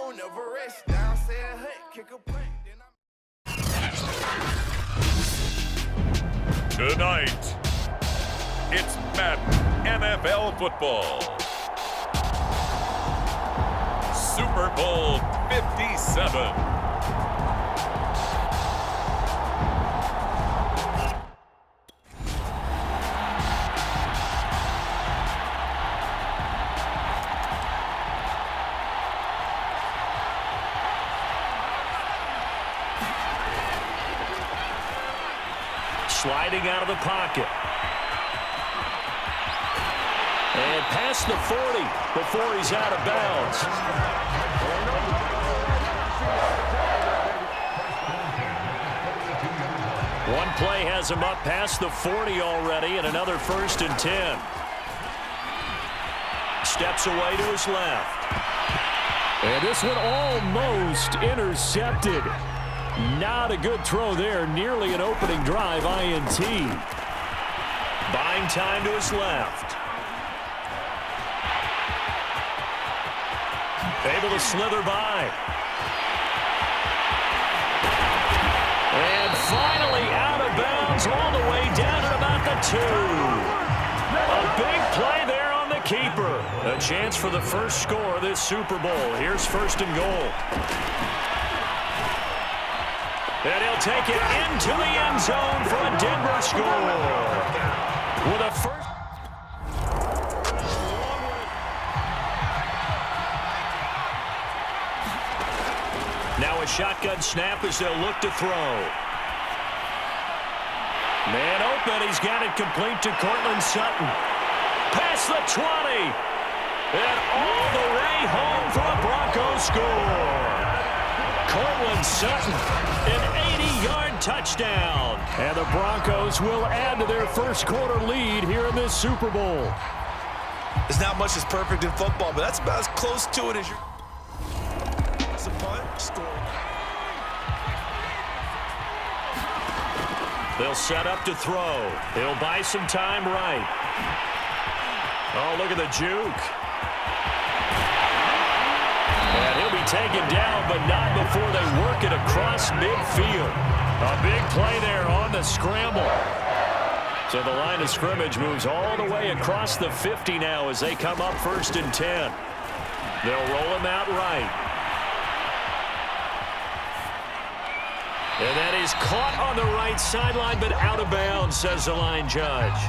zone, never rest. Down, say a hut, kick a punt. Tonight, it's Madden NFL football. Super Bowl 57. Sliding out of the pocket. And past the 40 before he's out of bounds. One play has him up past the 40 already, and another 1st and 10. Steps away to his left. And this one almost intercepted. Not a good throw there. Nearly an opening drive INT. Buying time to his left. Able to slither by. And finally out of bounds all the way down at about the 2. A big play there on the keeper. A chance for the first score of this Super Bowl. Here's 1st and goal. And he'll take it into the end zone for a Denver score. With a first. Now a shotgun snap as they'll look to throw. Man open. He's got it complete to Cortland Sutton. Past the 20. And all the way home for a Broncos score. Cortland Sutton, an 80-yard touchdown. And the Broncos will add to their first quarter lead here in this Super Bowl. There's not much that's perfect in football, but that's about as close to it as you're. It's a punt, score. They'll set up to throw. He'll buy some time right. Oh, look at the juke. And he'll be taken down, but not before they work it across midfield. A big play there on the scramble. So the line of scrimmage moves all the way across the 50 now as they come up 1st and 10. They'll roll him out right. And that is caught on the right sideline, but out of bounds, says the line judge.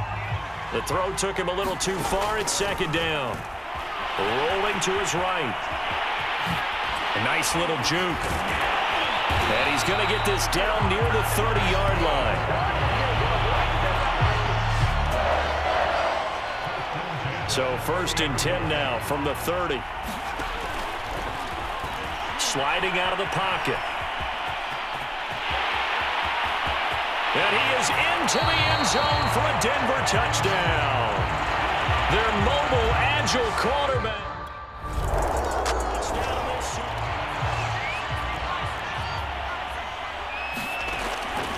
The throw took him a little too far. It's 2nd down. Rolling to his right. A nice little juke. And he's going to get this down near the 30-yard line. So 1st and 10 now from the 30. Sliding out of the pocket. And he is into the end zone for a Denver touchdown. Their mobile, agile quarterback.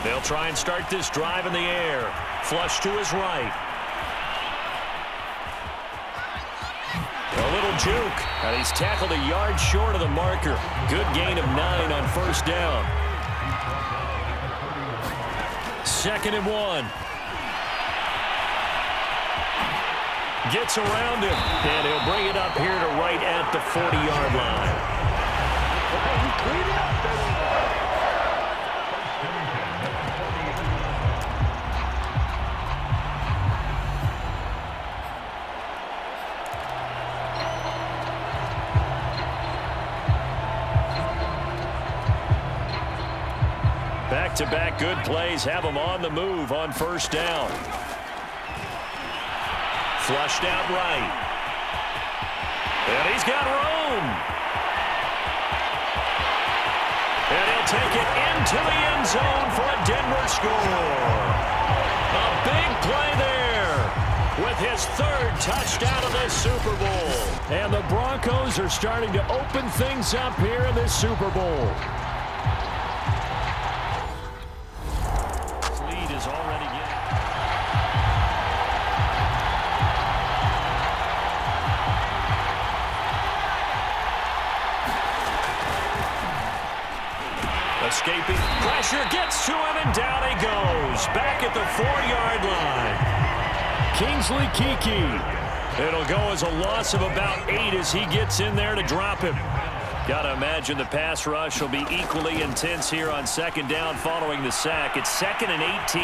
They'll try and start this drive in the air. Flush to his right. A little juke. And he's tackled a yard short of the marker. Good gain of 9 on 1st down. 2nd and 1. Gets around him. And he'll bring it up here to right at the 40-yard line. Back-to-back good plays have him on the move on 1st down. Flushed out right. And he's got room. And he'll take it into the end zone for a Denver score. A big play there with his 3rd touchdown of the Super Bowl. And the Broncos are starting to open things up here in this Super Bowl. Escaping pressure, gets to him, and down he goes. Back at the 4-yard line. Kingsley Keke. It'll go as a loss of about 8 as he gets in there to drop him. Got to imagine the pass rush will be equally intense here on second down following the sack. It's 2nd and 18.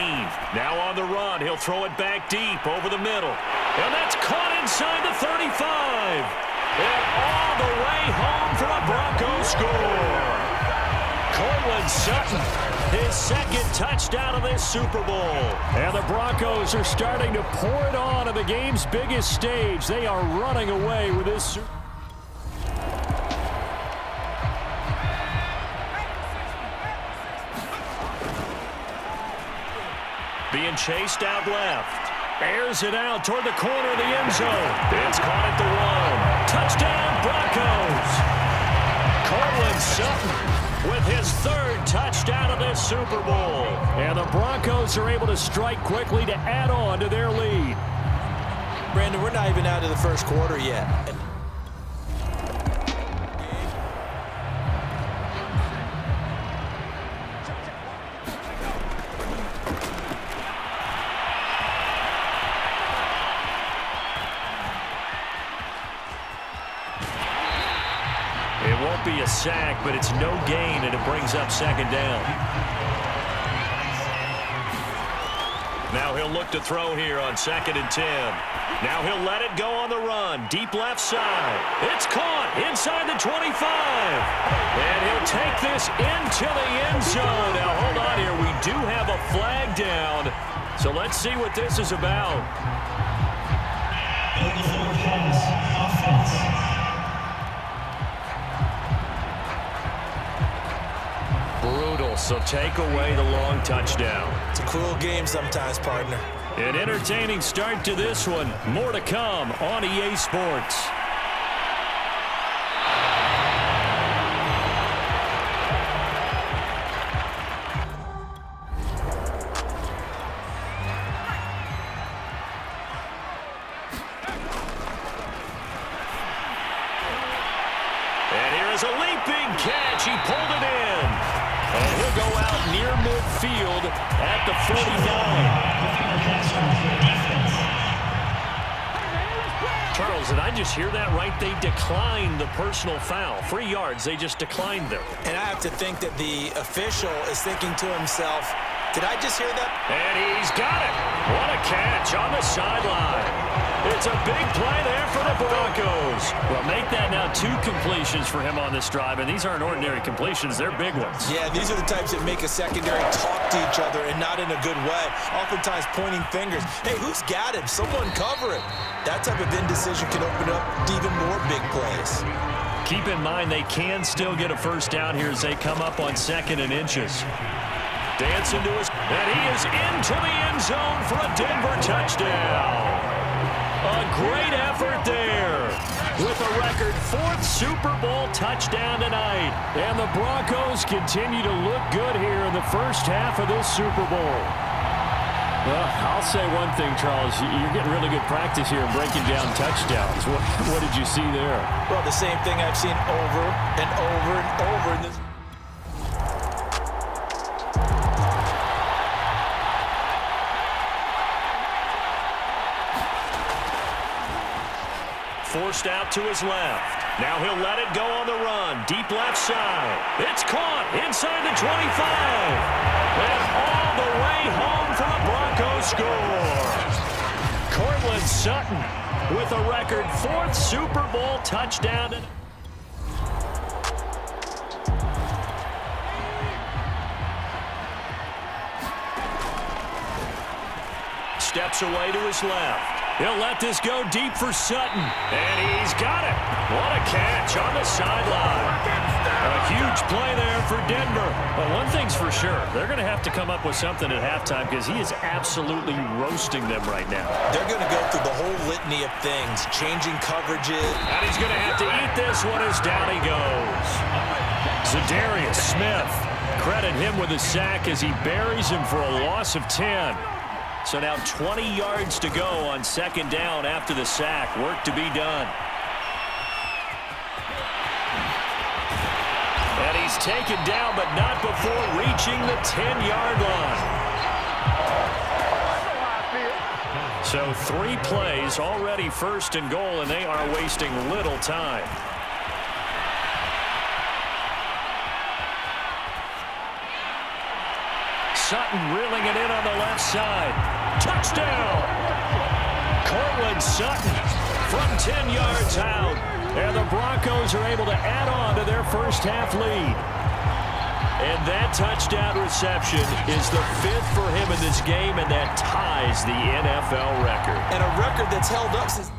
Now on the run, he'll throw it back deep over the middle. And that's caught inside the 35. And all the way home for a Broncos score. Cortland Sutton, his 2nd touchdown of this Super Bowl. And the Broncos are starting to pour it on the game's biggest stage. They are running away with this Super Bowl. Being chased out left. Airs it out toward the corner of the end zone. It's caught at the 1. Touchdown, Broncos. Cortland Sutton with his 3rd touchdown of this Super Bowl. And the Broncos are able to strike quickly to add on to their lead. Brandon, we're not even out of the first quarter yet. It won't be a sack, but it's no gain, and it brings up 2nd down. Now he'll look to throw here on 2nd and 10. Now he'll let it go on the run. Deep left side. It's caught inside the 25. And he'll take this into the end zone. Now hold on here. We do have a flag down. So let's see what this is about. Brutal, so take away the long touchdown. It's a cruel game sometimes, partner. An entertaining start to this one. More to come on EA Sports. And here is a leaping catch. He pulled it in. And he'll go out near midfield at the 49. Charles, did I just hear that right? They declined the personal foul. 3 yards, they just declined them. And I have to think that the official is thinking to himself, did I just hear that? And he's got it. What a catch on the sideline. It's a big play there for the Broncos. Well, make that now 2 completions for him on this drive, and these aren't ordinary completions. They're big ones. Yeah, these are the types that make a secondary talk to each other and not in a good way. Oftentimes pointing fingers. Hey, who's got him? Someone cover it. That type of indecision can open up even more big plays. Keep in mind they can still get a first down here as they come up on 2nd and inches. Dancing to his, and he is into the end zone for a Denver touchdown. A great effort there with a record 4th Super Bowl touchdown tonight. And the Broncos continue to look good here in the first half of this Super Bowl. Well, I'll say one thing, Charles. You're getting really good practice here in breaking down touchdowns. What did you see there? Well, the same thing I've seen over and over and over in this. Forced out to his left. Now he'll let it go on the run. Deep left side. It's caught inside the 25. And all the way home for the Broncos score. Cortland Sutton with a record 4th Super Bowl touchdown. Steps away to his left. He'll let this go deep for Sutton. And he's got it. What a catch on the sideline. A huge play there for Denver. Well, one thing's for sure. They're going to have to come up with something at halftime because he is absolutely roasting them right now. They're going to go through the whole litany of things, changing coverages. And he's going to have to eat this one as down he goes. Zadarius Smith. Credit him with a sack as he buries him for a loss of 10. So now 20 yards to go on 2nd down after the sack. Work to be done. And he's He's taken down, but not before reaching the 10-yard line. So 3 plays, already first and goal, and they are wasting little time. Sutton reeling it in on the left side. Touchdown! Cortland Sutton from 10 yards out. And the Broncos are able to add on to their first half lead. And that touchdown reception is the 5th for him in this game, and that ties the NFL record. And a record that's held up since...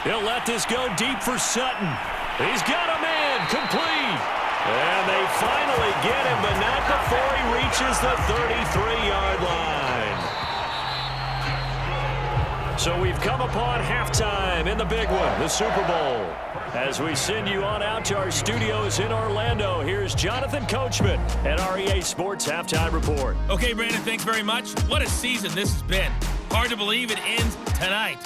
He'll let this go deep for Sutton. He's got a man, complete. And they finally get him, but not before he reaches the 33-yard line. So we've come upon halftime in the big one, the Super Bowl. As we send you on out to our studios in Orlando, here's Jonathan Coachman at REA Sports Halftime Report. Okay, Brandon, thanks very much. What a season this has been. Hard to believe it ends tonight,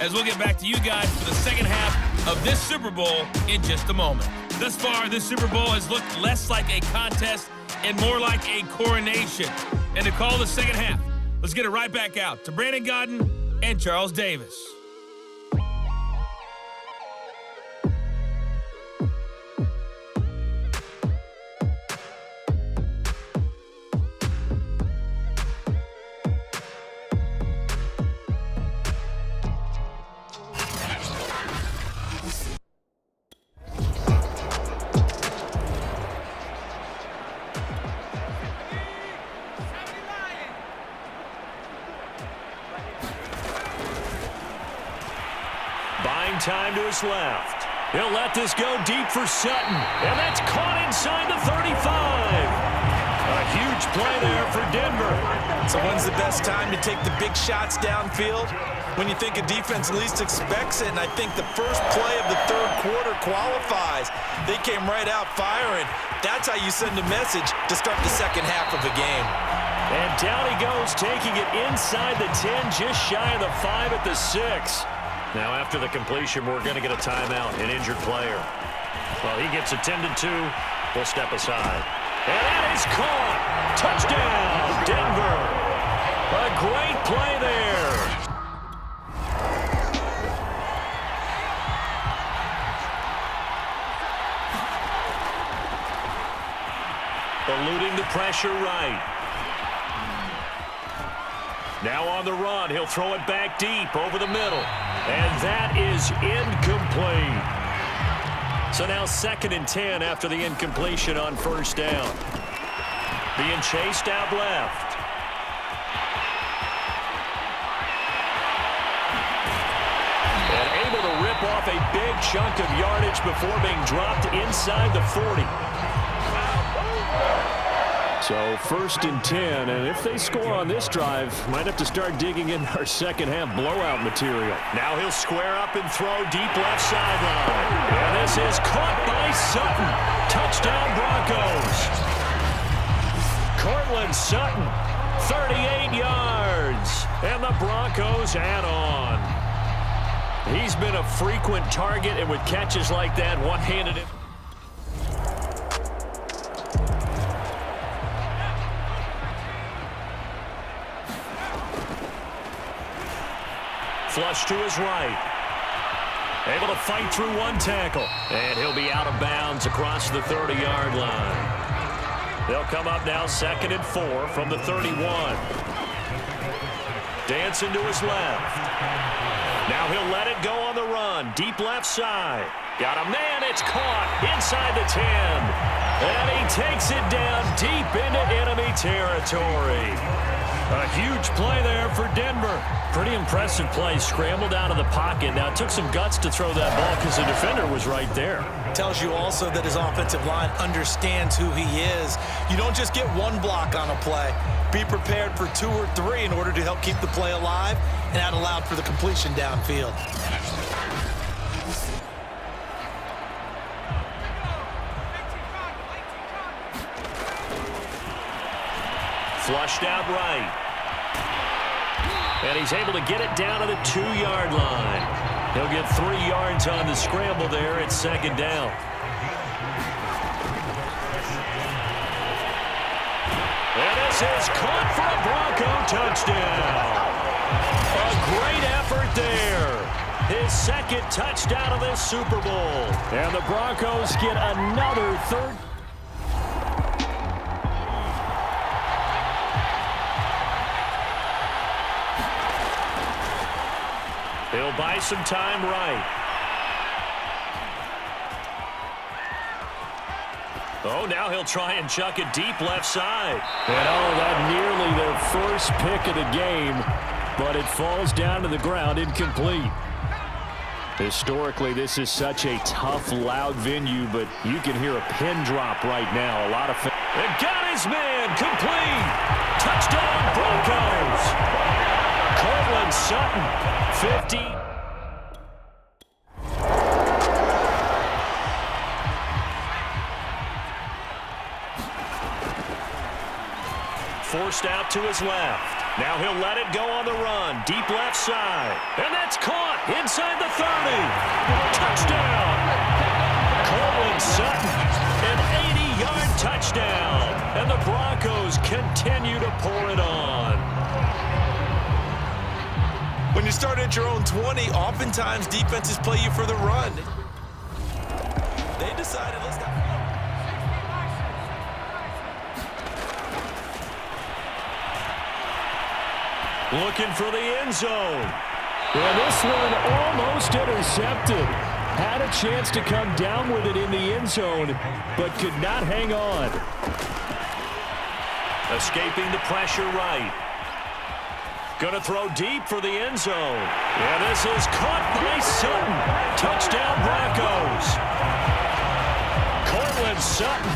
as we'll get back to you guys for the second half of this Super Bowl in just a moment. Thus far, this Super Bowl has looked less like a contest and more like a coronation. And to call the second half, let's get it right back out to Brandon Godden and Charles Davis. Time to his left. He'll let this go deep for Sutton, and that's caught inside the 35. A huge play there for Denver. So when's the best time to take the big shots downfield? When you think a defense least expects it, and I think the first play of the third quarter qualifies. They came right out firing. That's how you send a message to start the second half of a game. And down he goes, taking it inside the 10, just shy of the 5 at the 6. Now, after the completion, we're going to get a timeout, an injured player. Well, he gets attended to. We'll step aside. And that is caught. Touchdown, Denver. A great play there. Eluding the pressure right. Now on the run, he'll throw it back deep over the middle. And that is incomplete. So now 2nd and 10 after the incompletion on first down. Being chased out left. And able to rip off a big chunk of yardage before being dropped inside the 40. So 1st and 10, and if they score on this drive, might have to start digging in our second half blowout material. Now he'll square up and throw deep left sideline. And this is caught by Sutton. Touchdown Broncos. Cortland Sutton, 38 yards. And the Broncos add on. He's been a frequent target, and with catches like that, one-handed it. Flush to his right. Able to fight through one tackle. And he'll be out of bounds across the 30-yard line. They'll come up now 2nd and 4 from the 31. Dancing to his left. Now he'll let it go on the run. Deep left side. Got a man. It's caught inside the 10. And he takes it down deep into enemy territory. A huge play there for Denver. Pretty impressive play. Scrambled out of the pocket. Now, it took some guts to throw that ball because the defender was right there. Tells you also that his offensive line understands who he is. You don't just get one block on a play. Be prepared for 2 or 3 in order to help keep the play alive, and that allowed for the completion downfield. Flushed out right. And he's able to get it down to the 2-yard line. He'll get 3 yards on the scramble there at second down. And this is caught for a Bronco touchdown. A great effort there. His second touchdown of this Super Bowl. And the Broncos get another third. He'll buy some time right. Oh, now he'll try and chuck it deep left side. And that nearly their first pick of the game, but it falls down to the ground incomplete. Historically, this is such a tough, loud venue, but you can hear a pin drop right now. A lot of fans. And got his man complete. Touchdown Broncos. Cortland Sutton, 50. Forced out to his left. Now he'll let it go on the run. Deep left side. And that's caught inside the 30. Touchdown. Cortland Sutton, an 80-yard touchdown. And the Broncos continue to pour it on. When you start at your own 20, oftentimes defenses play you for the run. They decided, let's not. Looking for the end zone. And this one almost intercepted. Had a chance to come down with it in the end zone, but could not hang on. Escaping the pressure right. Going to throw deep for the end zone. And this is caught by Sutton. Touchdown Broncos. Cortland Sutton.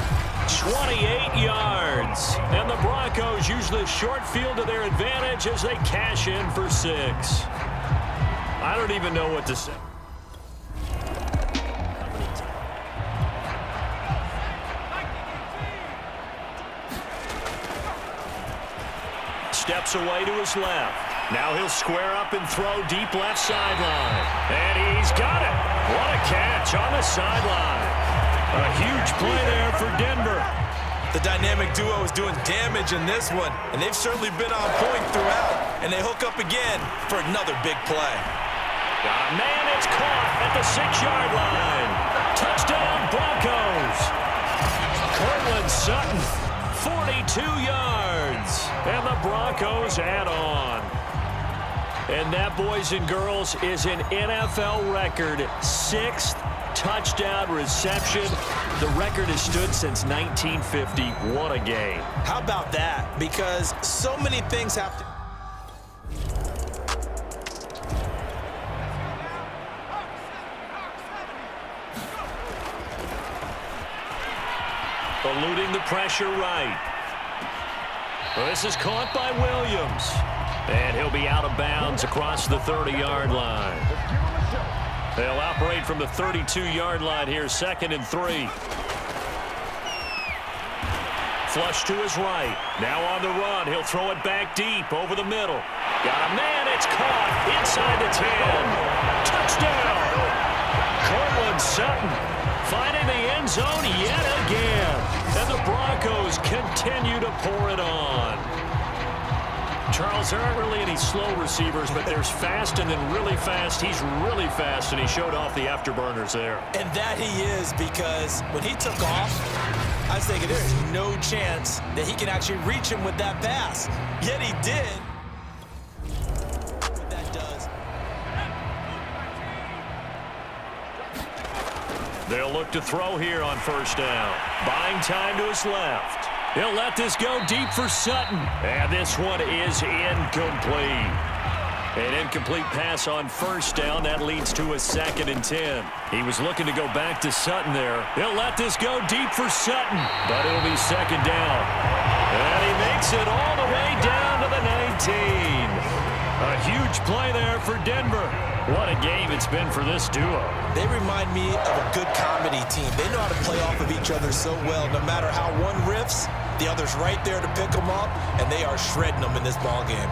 28 yards. And the Broncos use the short field to their advantage as they cash in for 6. I don't even know what to say. Steps away to his left. Now he'll square up and throw deep left sideline. And he's got it. What a catch on the sideline. A huge play there for Denver. The dynamic duo is doing damage in this one, and they've certainly been on point throughout. And they hook up again for another big play. Got a man, it's caught at the 6-yard line. Touchdown Broncos. Cortland Sutton, 42 yards. And the Broncos add on. And that, boys and girls, is an NFL record 6th touchdown reception. The record has stood since 1950. What a game. How about that? Because so many things have to... Eluding the pressure right. Well, this is caught by Williams. And he'll be out of bounds across the 30-yard line. They'll operate from the 32-yard line here, 2nd and 3. Flush to his right. Now on the run. He'll throw it back deep over the middle. Got a man. It's caught inside the 10. Touchdown. Cortland Sutton finding the end zone yet again. And the Broncos continue to pour it on. Charles, there aren't really any slow receivers, but there's fast and then really fast. He's really fast, and he showed off the afterburners there. And that he is, because when he took off, I was thinking there's no chance that he can actually reach him with that pass. Yet he did. What that does. They'll look to throw here on 1st down. Buying time to his left. He'll let this go deep for Sutton. And this one is incomplete. An incomplete pass on 1st down. That leads to a 2nd and 10. He was looking to go back to Sutton there. He'll let this go deep for Sutton. But it'll be 2nd down. And he makes it all the way down to the 19. A huge play there for Denver. What a game it's been for this duo. They remind me of a good comedy team. They know how to play off of each other so well. No matter how one riffs, the other's right there to pick them up, and they are shredding them in this ball game.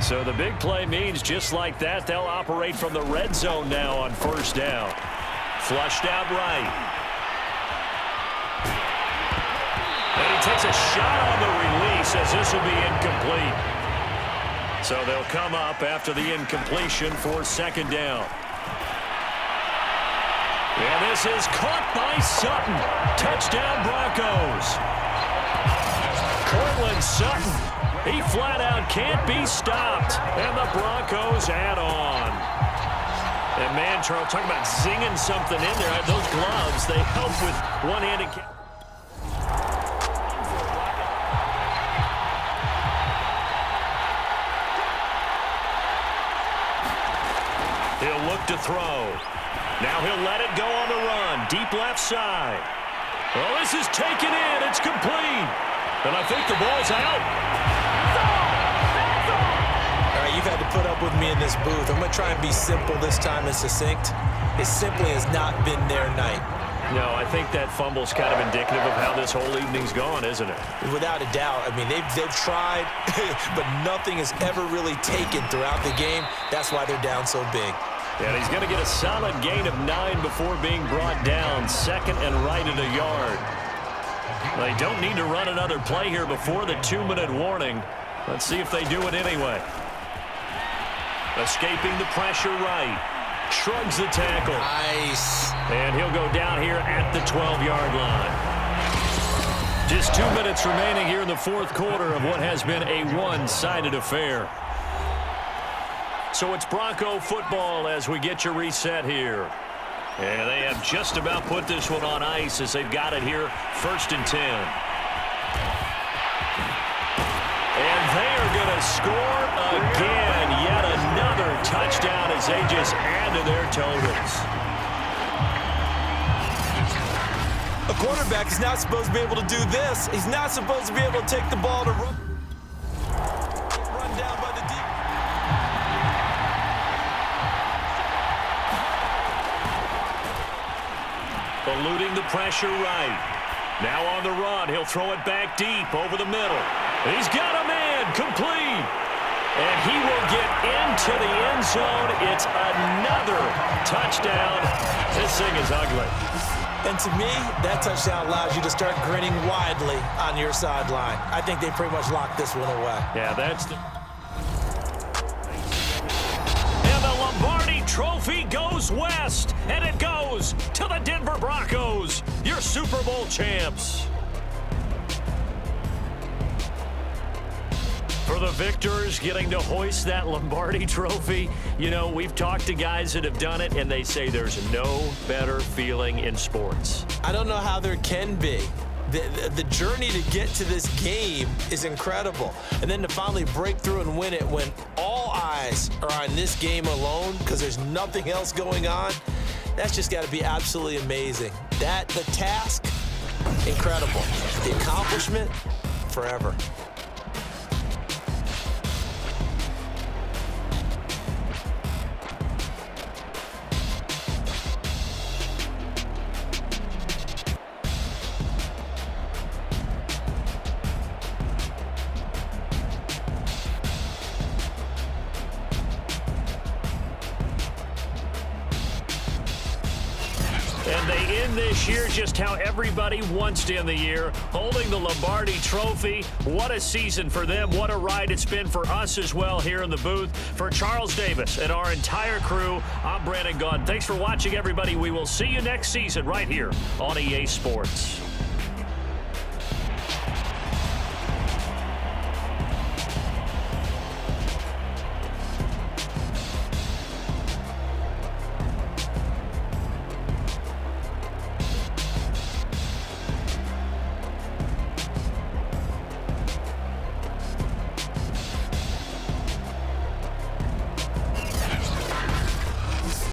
So the big play means just like that, they'll operate from the red zone now on first down. Flushed out right. And he takes a shot on the release as this will be incomplete. So they'll come up after the incompletion for second down. And this is caught by Sutton. Touchdown Broncos. Cortland Sutton. He flat out can't be stopped. And the Broncos add on. And man, Charles, talking about zinging something in there. Those gloves, they help with one-handed catch. He'll look to throw. Now he'll let it go on the run. Deep left side. Well, this is taken in. It's complete. And I think the ball's out. All right, you've had to put up with me in this booth. I'm going to try and be simple this time and succinct. It simply has not been their night. No, I think that fumble's kind of indicative of how this whole evening's gone, isn't it? Without a doubt. I mean, they've tried, but nothing has ever really taken throughout the game. That's why they're down so big. And he's going to get a solid gain of 9 before being brought down. Second and right at a yard. They don't need to run another play here before the 2-minute warning. Let's see if they do it anyway. Escaping the pressure right. Shrugs the tackle. Nice. And he'll go down here at the 12-yard line. Just 2 minutes remaining here in the fourth quarter of what has been a one-sided affair. So it's Bronco football as we get your reset here. And they have just about put this one on ice as they've got it here, 1st and 10. And they are going to score again. Yet another touchdown as they just add to their totals. A quarterback is not supposed to be able to do this. He's not supposed to be able to take the ball to run down by the deep. Eluding the pressure right. Now on the run. He'll throw it back deep over the middle. He's got a man complete. And he will get into the end zone. It's another touchdown. This thing is ugly. And to me, that touchdown allows you to start grinning widely on your sideline. I think they pretty much locked this one away. Yeah, that's the... And the Lombardi Trophy goes west. And it goes to the Denver Broncos, your Super Bowl champs. For the victors getting to hoist that Lombardi Trophy, you know, we've talked to guys that have done it, and they say there's no better feeling in sports. I don't know how there can be. The journey to get to this game is incredible. And then to finally break through and win it when all eyes are on this game alone because there's nothing else going on, that's just got to be absolutely amazing. The task, incredible. The accomplishment, forever. And they end this year just how everybody wants to end the year, holding the Lombardi Trophy. What a season for them. What a ride it's been for us as well here in the booth. For Charles Davis and our entire crew, I'm Brandon Gaudin. Thanks for watching, everybody. We will see you next season right here on EA Sports.